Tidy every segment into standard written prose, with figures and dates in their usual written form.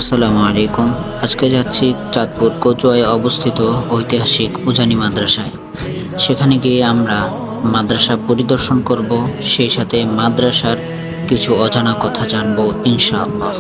আসসালামু আলাইকুম। আজকে যাচ্ছি চাঁদপুর কচুয়ায় অবস্থিত ঐতিহাসিক উজানি মাদ্রাসায়। সেখানে গিয়ে আমরা মাদ্রাসা পরিদর্শন করব, সেই সাথে মাদ্রাসার কিছু অজানা কথা জানবো ইনশাআল্লাহ।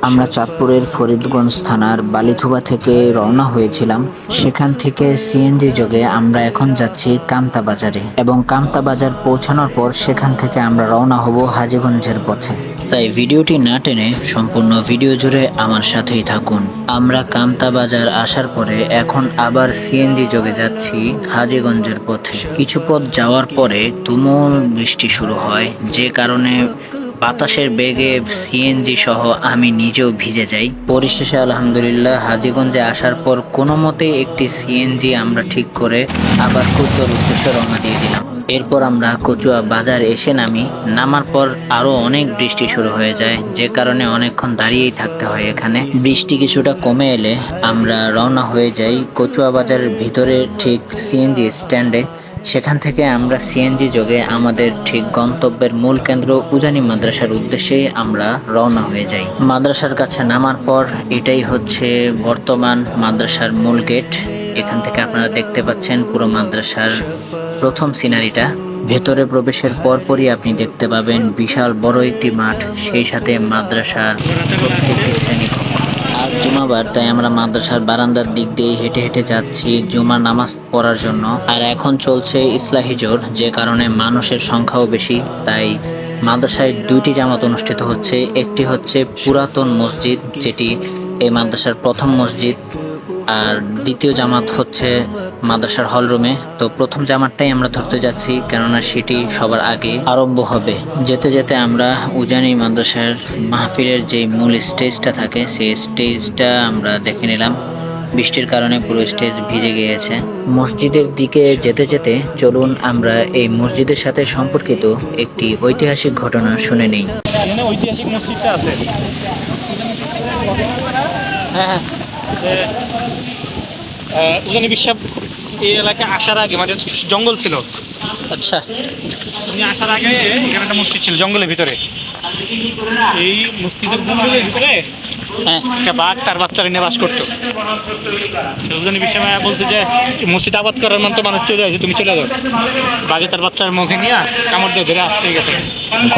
আমরা চাঁদপুরের ফরিদগঞ্জ থানার বালিথুবা থেকে রওনা হয়েছিলাম। সেখান থেকে সিএনজি যোগে আমরা এখন যাচ্ছি কামতা বাজারে, এবং কামতা বাজার পৌঁছানোর পর সেখান থেকে আমরা রওনা হব হাজীগঞ্জের পথে। তাই ভিডিওটি না টেনে সম্পূর্ণ ভিডিও জুড়ে আমার সাথেই থাকুন। আমরা কামতা বাজার আসার পরে এখন আবার সিএনজি যোগে যাচ্ছি হাজীগঞ্জের পথে। কিছু পথ যাওয়ার পরে তুমুল বৃষ্টি শুরু হয়, যে কারণে বাতাসের বেগে সিএনজি সহ আমি নিজেও ভিজে যাই। পরিশেষে আলহামদুলিল্লাহ হাজীগঞ্জে আসার পর কোনো মতে একটি সিএনজি আমরা ঠিক করে আবার কচুয়ার উদ্দেশ্যে রওনা দিয়ে দিলাম। এরপর আমরা কচুয়া বাজার এসে নামার পর আরো অনেক বৃষ্টি শুরু হয়ে যায়, যে কারণে অনেকক্ষণ দাঁড়িয়েই থাকতে হয় এখানে। বৃষ্টি কিছুটা কমে এলে আমরা রওনা হয়ে যাই কচুয়া বাজারের ভিতরে ঠিক সিএনজি স্ট্যান্ডে। সেখান থেকে আমরা সিএনজি যোগে আমাদের ঠিক গন্তব্যের মূল কেন্দ্র উজানি মাদ্রাসার উদ্দেশ্যে আমরা রওনা হয়ে যাই। মাদ্রাসার কাছে নামার পর এটাই হচ্ছে বর্তমান মাদ্রাসার মূল গেট। এখান থেকে আপনারা দেখতে পাচ্ছেন পুরো মাদ্রাসার প্রথম সিনারিটা। ভেতরে প্রবেশের পরপরই আপনি দেখতে পাবেন বিশাল বড় একটি মাঠ, সেই সাথে মাদ্রাসার প্রত্যেকটি শ্রেণীকক্ষ। আজ জুমাবার, তাই আমরা মাদ্রাসার বারান্দার দিক দিয়ে হেঁটে হেঁটে যাচ্ছি জুমার নামাজ পড়ার জন্য। আর এখন চলছে ইসলাহি জোর, যে কারণে মানুষের সংখ্যাও বেশি। তাই মাদ্রাসায় দুইটি জামাত অনুষ্ঠিত হচ্ছে। একটি হচ্ছে পুরাতন মসজিদ, যেটি এই মাদ্রাসার প্রথম মসজিদ, আর দ্বিতীয় জামাত হচ্ছে মাদ্রাসার হল রুমে। তো প্রথম জামাতটাই আমরা ধরতে যাচ্ছি, কেননা সেটি সবার আগে আরম্ভ হবে। যেতে যেতে আমরা উজানি মাদ্রাসার মাহফিলের যে মূল স্টেজটা থাকে, সেই স্টেজটা আমরা দেখে নিলাম। বৃষ্টির কারণে পুরো স্টেজ ভিজে গিয়েছে। মসজিদের দিকে যেতে যেতে চলুন আমরা এই মসজিদের সাথে সম্পর্কিত একটি ঐতিহাসিক ঘটনা শুনে নিই। ঐতিহাসিক মসজিদটা আছে। হ্যাঁ, উজানি বিশ্বাস এই এলাকায় আসার আগে মানে জঙ্গল ছিল। আচ্ছা, উনি আসার আগে এখানে একটা মসজিদ ছিল জঙ্গলের ভিতরে। এই মসজিদের জঙ্গলের ভিতরে একটা বাঘ তার বাচ্চারা নিয়ে বাস করতো। উজানি বিশ্বাস বলতে যে মসজিদ আবাদ করার মতো মানুষ চলে আসে, তুমি চলে যাও। বাঘে তার বাচ্চার মুখে নিয়ে কামড় দিয়ে ধরে আসতে গেছে।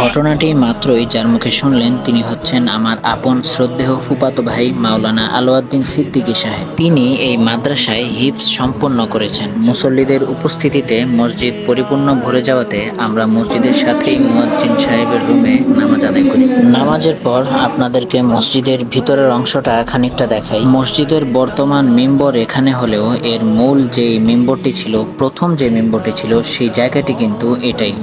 ঘটনাটি মাত্রই যার মুখে শুনলেন তিনি হচ্ছেন আমার আপন শ্রদ্ধেয় ফুফাতো ভাই মাওলানা আলাউদ্দিন সিদ্দিকী সাহেব। তিনি এই মাদ্রাসায় হিফজ সম্পন্ন করেছেন। মুসল্লিদের উপস্থিতিতে মসজিদ পরিপূর্ণ ভরে যাওয়াতে আমরা মসজিদের সাথেই মুয়াজ্জিন সাহেবের রুমে নামাজ আদায় করি। নামাজের পর আপনাদেরকে মসজিদের ভিতরের অংশটা খানিকটা দেখাই। মসজিদের বর্তমান মিম্বর এখানে হলেও এর মূল যে মিম্বরটি ছিল, প্রথম যে মিম্বরটি ছিল, সেই জায়গাটি কিন্তু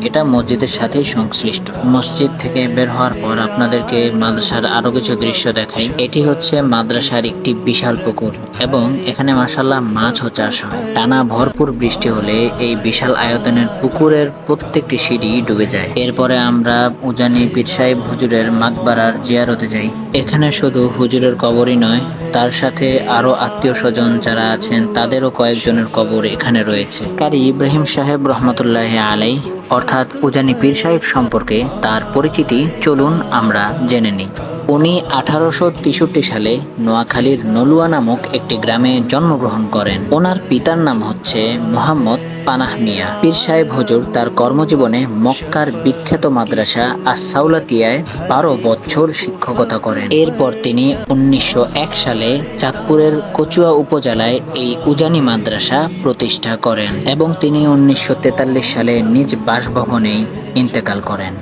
এটা মসজিদের সাথেই সংশ্লিষ্ট। মসজিদ থেকে বের হওয়ার পর আপনাদেরকে মাদ্রাসার আরো কিছু দৃশ্য দেখাই। এটি হচ্ছে মাদ্রাসার একটি বিশাল পুকুর, এবং এখানে মাশাআল্লাহ মাছও চাষ হয়। টানা ভরপুর বৃষ্টি হলে এই বিশাল আয়তনের পুকুরের প্রত্যেকটি সিঁড়ি ডুবে যায়। এরপরে আমরা উজানি পীর সাহেব হুজুরের মাকবারার জিয়ারতে যাই। এখানে শুধু হুজুরের কবরই নয়, তার সাথে আরো আত্মীয় স্বজন যারা আছেন তাদেরও কয়েকজনের কবর এখানে রয়েছে। কারি ইব্রাহিম সাহেব রহমতুল্লাহ আলাই অর্থাৎ উজানি পীর সাহেব সম্পর্কে তার পরিচিতি চলুন আমরা জেনে নিই। উনি 1863 সালে নোয়াখালীর নলুয়া নামক একটি গ্রামে জন্মগ্রহণ করেন। ওনার পিতার নাম হচ্ছে মোহাম্মদ পানাহ মিয়া। পীর সাহেব হুজুর তার কর্মজীবনে মক্কার বিখ্যাত মাদ্রাসা আস-সাউলাতিয়ায় 12 বছর শিক্ষকতা করেন। এরপর তিনি 1901 সালে চাঁদপুরের কচুয়া উপজেলায় এই উজানি মাদ্রাসা প্রতিষ্ঠা করেন, এবং তিনি 1943 সালে নিজ বাসভবনেই ইন্তেকাল করেন।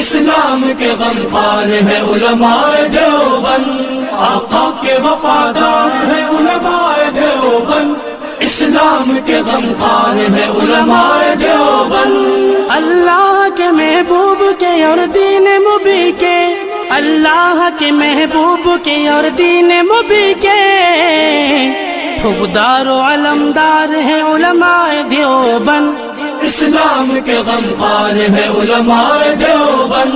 इस्लाम के गमखान है उलमाए देवबंद, आका के वफादार है उलमाए देवबंद, इस्लाम के गमखान है उलमाए देवबंद। अल्लाह के महबूब के और दीन मुबी के, अल्लाह के महबूब के और दीन मुबी के खुदार अलमदार है उलमाए देवबंद, इस्लाम के गमखान है उलमाए देवबंद,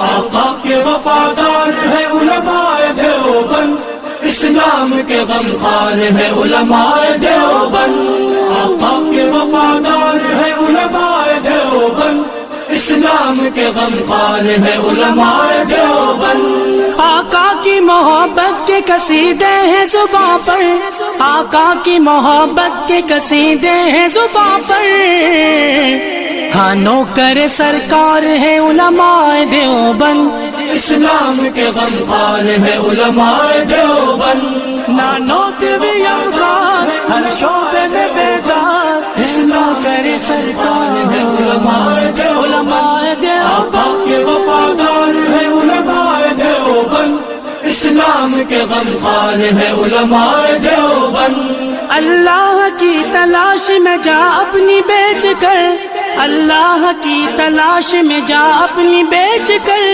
आका के वफादार है उलमाए देवबंद, इस्लाम के गमखान है उलमाए देवबंद, आका के वफादार है उलमाए देवबंद, इस्लाम इस्लाम के गमखान है उलमाए देवबंद। आका की मोहब्बत के कसीदे हैं जुबां पर, आका की मोहब्बत के कसीदे हैं जुबां पर। हाँ नौकर सरकार है उलमाए देवबंद, इस्लाम के गमखान है उलमाए देवबंद। ना नोट भी अखबार हर शोबे में बेदार, इस्लाम करे सरकार है उलमाए देवबंद। आका के वफादार है उलमाए देवबंद, इस्लाम के गमखान है उलमाए देवबंद। अल्लाह की तलाश में जा अपनी बेच कर, अल्लाह की तलाश में जा अपनी बेच कर।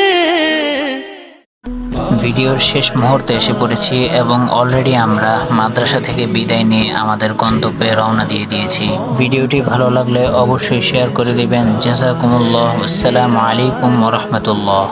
ভিডিওর শেষ মুহূর্তে এসে পড়েছি এবং অলরেডি আমরা মাদ্রাসা থেকে বিদায় নিয়ে আমাদের গন্তব্যে রওনা দিয়ে দিয়েছি। ভিডিওটি ভালো লাগলে অবশ্যই শেয়ার করে দিবেন। জাযাকুমুল্লাহ। আসসালামু আলাইকুম ওয়া রাহমাতুল্লাহ।